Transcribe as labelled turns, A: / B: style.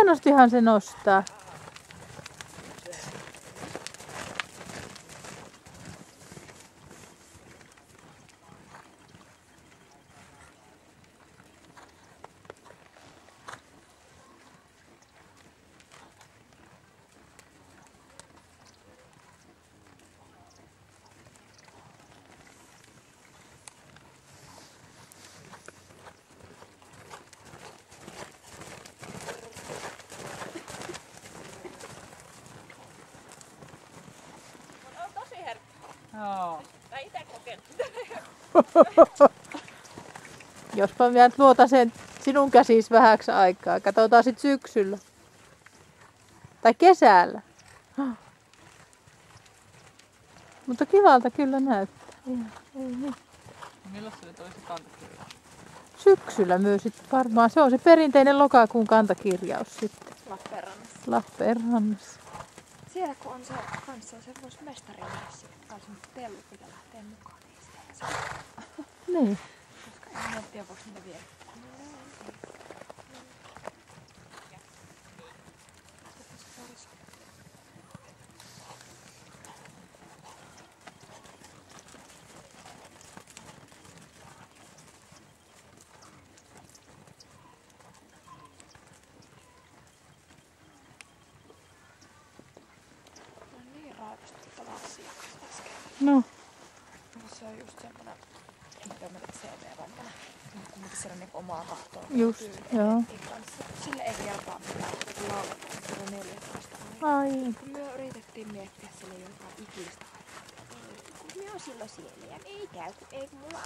A: hienostihan se nostaa.
B: Joo.
C: Tai itse kokenut.
A: Jospa mä luotan sen sinun käsis vähäksi aikaa. Katsotaan sit syksyllä. Tai kesällä. Mutta kivalta kyllä näyttää. Ei niin.
B: Milloin se toisi kantakirja?
A: Syksyllä myös sitten varmaan. Se on se perinteinen lokakuun kantakirjaus sitten.
C: Lappeenrannassa.
A: Lappeenrannassa.
C: Siellä kun on se kanssa, se voisi mestari mennä sinne kanssa, mutta tellut pitää lähteä mukaan.
A: Niin.
C: Koska en tiedä, voiko niitä viedä. Raivostuttava asiakas äsken.
A: No.
C: Se on just semmonen, mitä mä CV-vammana. Kumminkin siellä niinku omaa tahtoa.
A: Just, joo.
C: Sille ei kelpaa laulata, se on 14.
A: Ai.
C: Kun me yritettiin miettiä sille jotain ikistä haittaa. Kun me on silloin siellä ja ei käy, kun ei mulla